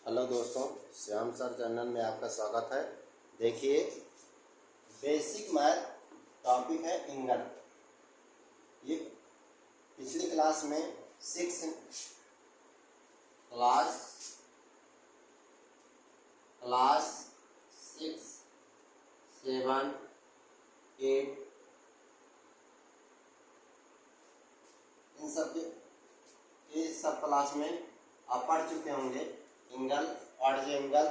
Hello दोस्तों, Shyam sir channel में आपका स्वागत है। देखिए, बेसिक मैथ टॉपिक है एंगल। ये पिछली क्लास में क्लास क्लास 6, 7, 8 इन सब क्लास में आप पढ़ चुके होंगे angle, what is angle,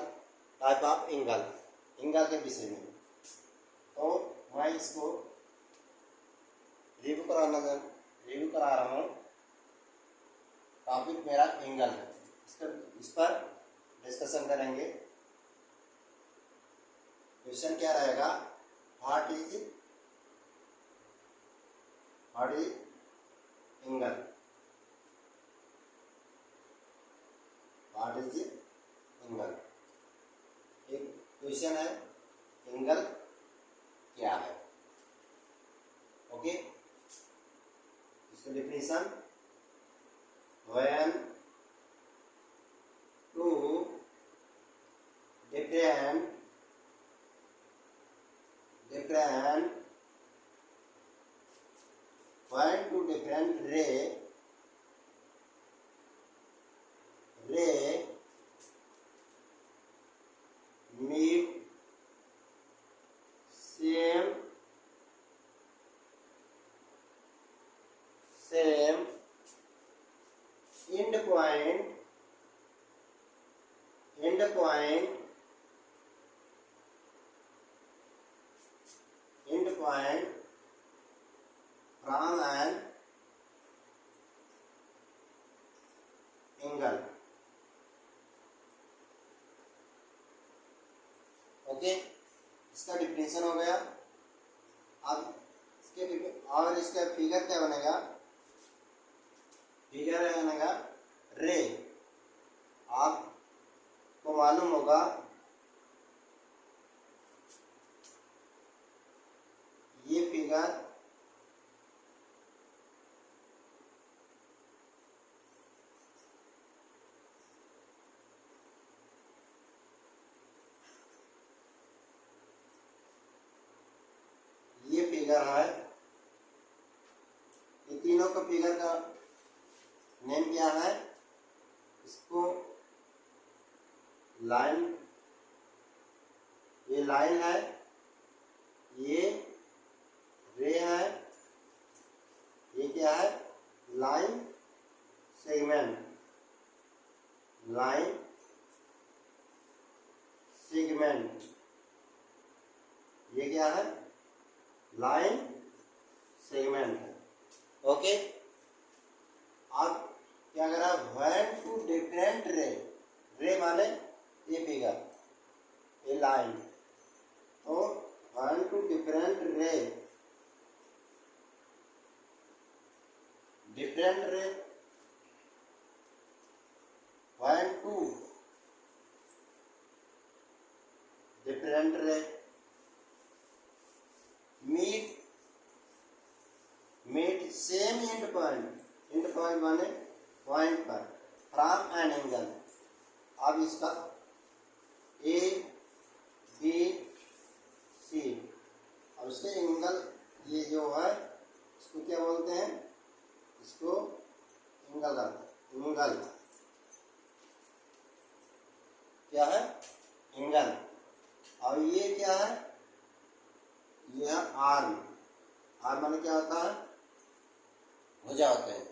type of angle के विषय में। तो मैं इसको रिव्यू करा रहा हूँ। टॉपिक मेरा एंगल है, इस पर डिस्कशन करेंगे। क्वेश्चन क्या रहेगा, what is angle, what is angle. एक क्वेश्चन है, एंगल क्या है। ओके, इसका definition, when two different ray meet same end point from an angle। Okay, इसका डिफिनेशन हो गया। अब इसका फिगर क्या बनेगा, रे। आपको मालूम होगा ये फिगर है। ये तीनों का फिगर का नेम क्या है, इसको लाइन, ये लाइन है, ये रे है, ये क्या है, लाइन सेगमेंट। ये क्या है, लाइन सेगमेंट है। ओके, अब क्या करा, व्हेन टू डिफरेंट रे माने ये फिगर, ये लाइन। तो व्हेन टू डिफरेंट रे व्हेन टू डिफरेंट रे meet same end point माने पॉइंट पर फ्रॉम एन एंगल। अब इसका ए बी सी, अब इसके एंगल, ये जो है इसको क्या बोलते हैं, इसको एंगल क्या है, एंगल। और ये क्या है, ये है आर्म माने क्या होता है, भुजा होते हैं।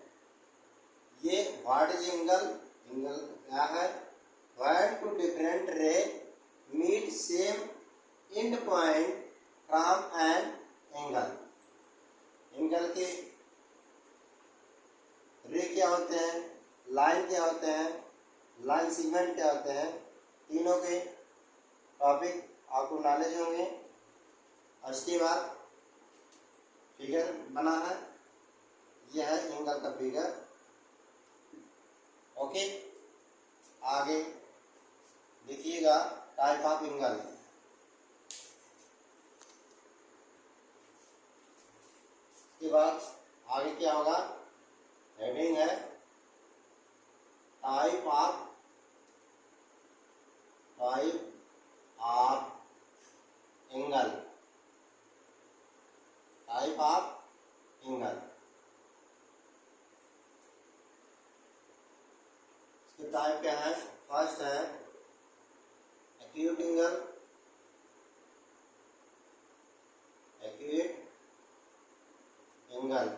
ये व्हाट इज एंगल क्या है, when two different ray meet same end point from an angle के रे क्या होते हैं, लाइन क्या होते हैं, लाइन सेगमेंट क्या होते हैं। तीनों के टॉपिक आपको नॉलेज होंगे। उसके बाद फिगर बना है, यह है एंगल का फिगर। ओके, आगे देखिएगा टाइप ऑफ एंगल। इसके बाद आगे क्या होगा, हेडिंग है टाइप ऑफ तो टाइप क्या है? फर्स्ट है acute angle, acute angle,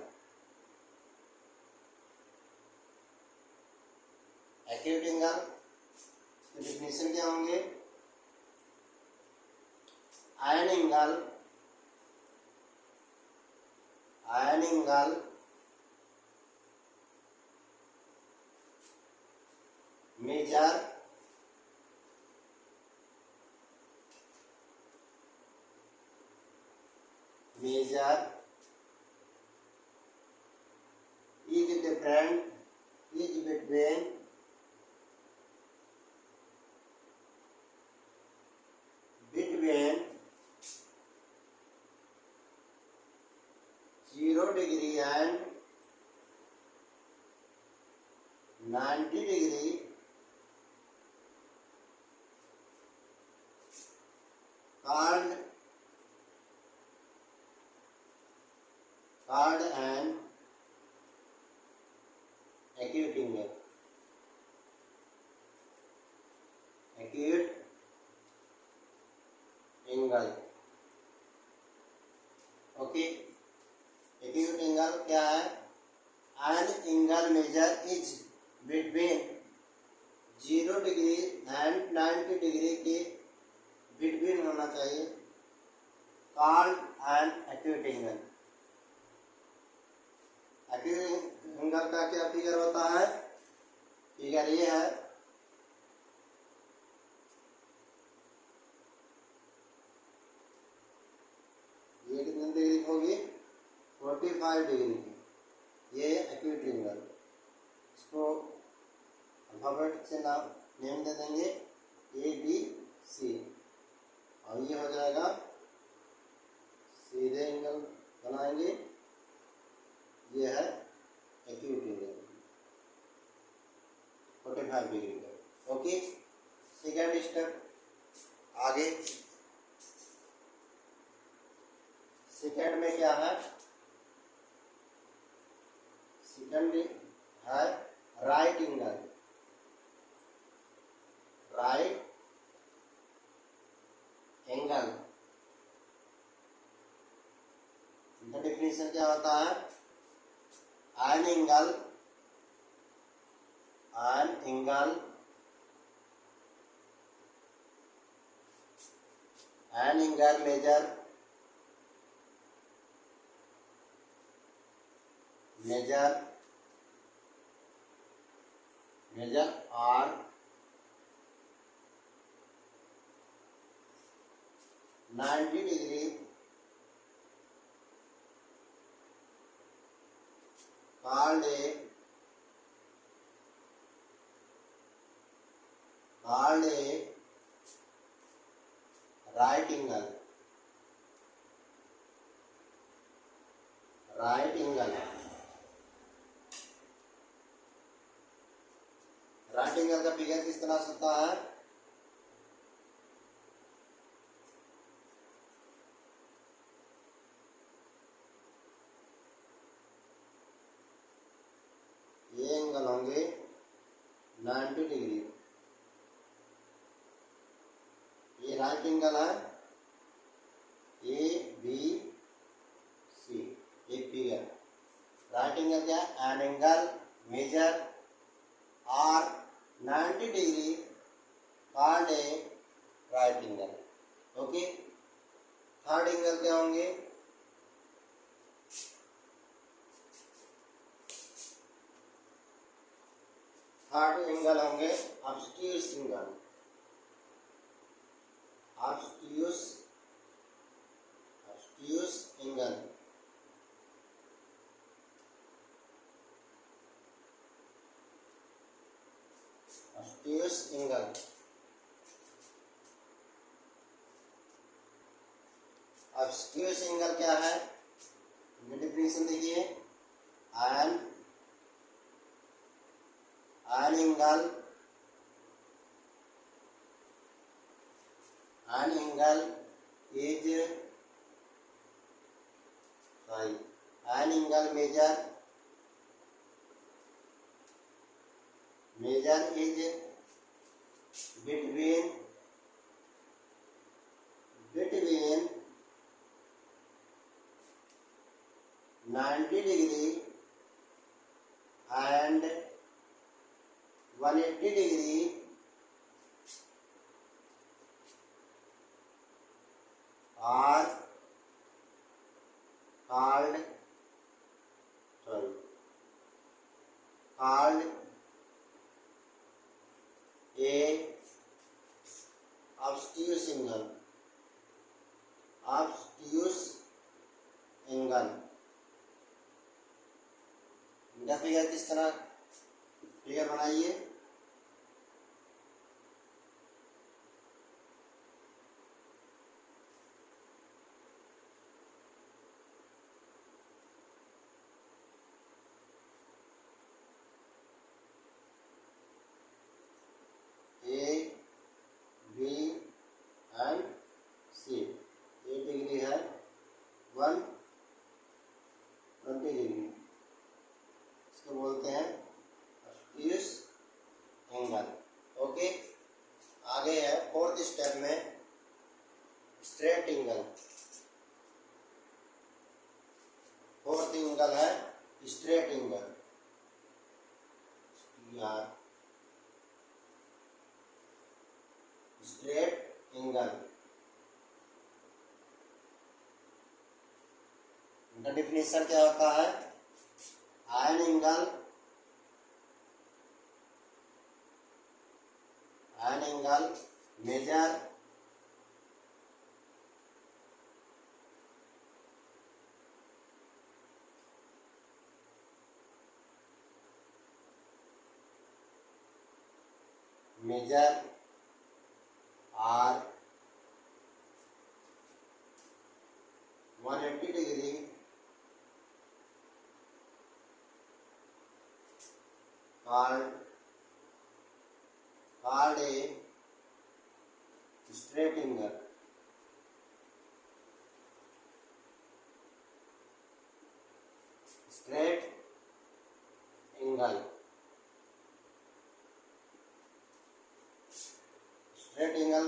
acute angle की डिफिनेशन क्या होंगे? Ion angle, ion angle measure measure is different, is between between 0 degree and 90 degree called an acute angle, acute angle. Okay, acute angle क्या है? An angle major is between 0 degree and 90 degree के between होना चाहिए, called an acute angle. Acute angle का क्या figure होता है? Figure ये है, ये कितने डिग्री होगी? 45 डिग्री की। ये एक्यूट एंगल, इसको अल्फाबेट से नाम नेम दे देंगे ABC, और ये हो जाएगा, सीधे एंगल बनाएंगे, ये है एक्यूट एंगल 45 डिग्री का। ओके, सेकेंड स्टेप आगे। सेकेंड में क्या है? सेकेंड है राइट एंगल, राइट एंगल। इनका डेफिनेशन क्या होता है? An angle, an angle, an angle measure, measure, measure are 90 degree called a right angle, right angle। राइट एंगल का फिगर किस तरह से होता है? ये एंगल होंगे 90 डिग्री, ये राइट एंगल है ABC, एक फिगर। राइट एंगल क्या है? An angle measure are 90 degree called a right angle. Okay, third angle क्या होंगे? थर्ड एंगल होंगे obtuse angle, obtuse, obtuse angle. Obtuse angle, obtuse angle क्या है? डेफिनेशन देखिए, an angle, an angle is an angle measure, Measure is between 90 degree and 180 degree are called a obtuse angle. Obtuse angle. इनका figure किस तरह figure बनाइए। A B and C. 8 degree है, 120 degree, इसको बोलते हैं ऑब्ट्यूज एंगल। ओके, आगे है फोर्थ स्टेप में स्ट्रेट एंगल। फोर्थ एंगल है स्ट्रेट एंगल। स्ट्रेट एंगल का डिफिनेशन क्या होता है? Ion angle measure are 180 degree called a straight angle. Straight angle. Straight angle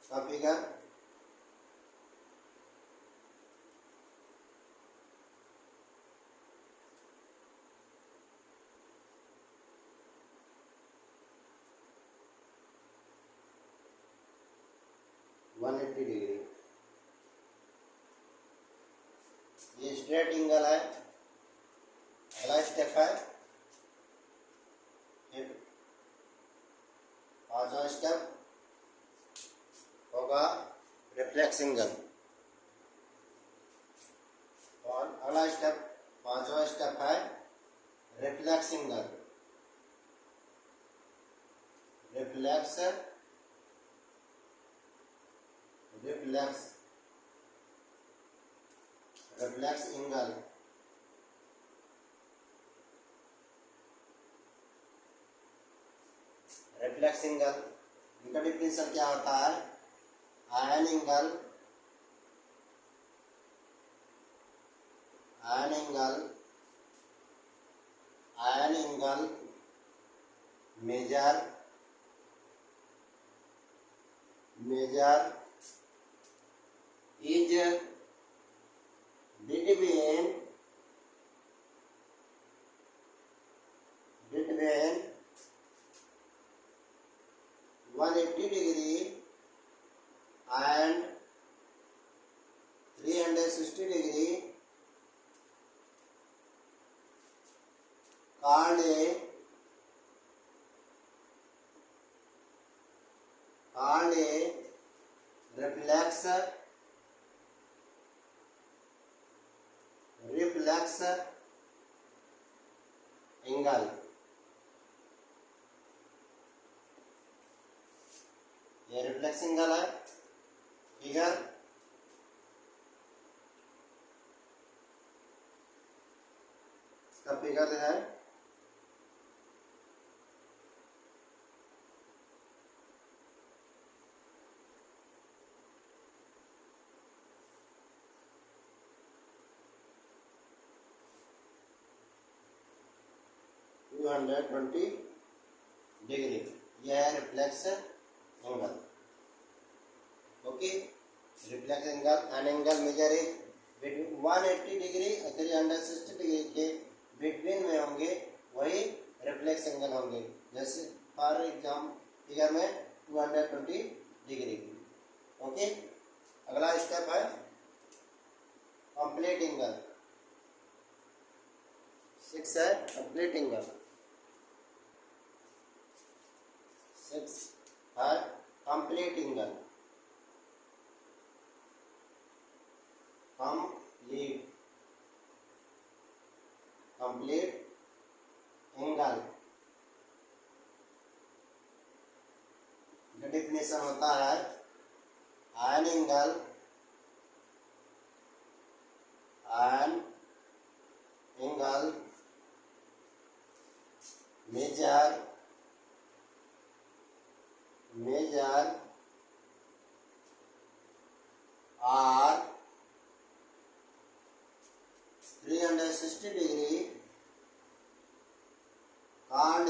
का फिगर (180 डिग्री). ये स्ट्रेट एंगल है। अगला स्टेप है पांचवा स्टेप होगा रिफ्लेक्स एंगल। और अगला स्टेप पांचवा स्टेप है reflex angle. Reflex angle. Reflex angle इनका डिफिनेशन क्या होता है? Ion angle measure is between 180 degree and 360 degree called a reflex angle. ये रिफ्लेक्स एंगल है। फिगर इसका फिगर है 220 डिग्री, यह है reflex angle. Okay, reflex angle an angle major is between 180 degree और 360 डिग्री के बिटवीन में होंगे वही रिफ्लेक्स एंगल होंगे। जैसे फॉर एग्जाम फिगर में 220 डिग्री। ओके, अगला स्टेप है कंप्लीट एंगल। 6 है कंप्लीट एंगल। 6 है कंप्लीट एंगल। कंप्लीट एंगल का डिफिनेशन होता है an angle measure are 360 degree called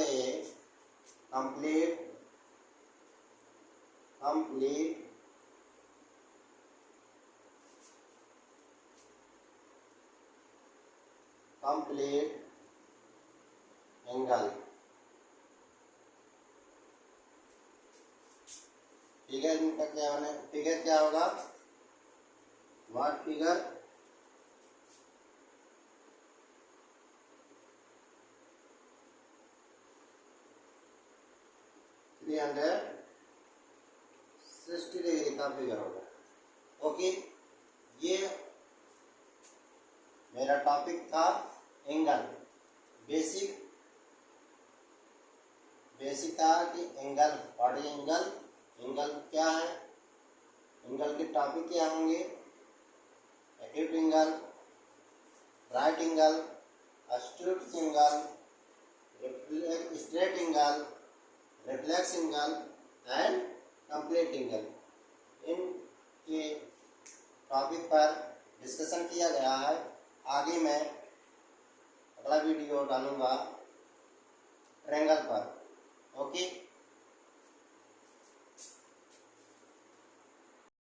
a complete angle. Figure क्या होगा? What figure? थ्री 360 डिग्री का फिगर होगा। ओके, ये मेरा टॉपिक था एंगल। बेसिक था कि एंगल, बॉडी एंगल, एंगल क्या है, एंगल के टॉपिक क्या होंगे, acute angle, right angle, acute angle, straight angle, reflex angle and complete angle. इन के टॉपिक पर डिस्कशन किया गया है। आगे मैं अगला वीडियो डालूंगा ट्रायंगल पर। ओके।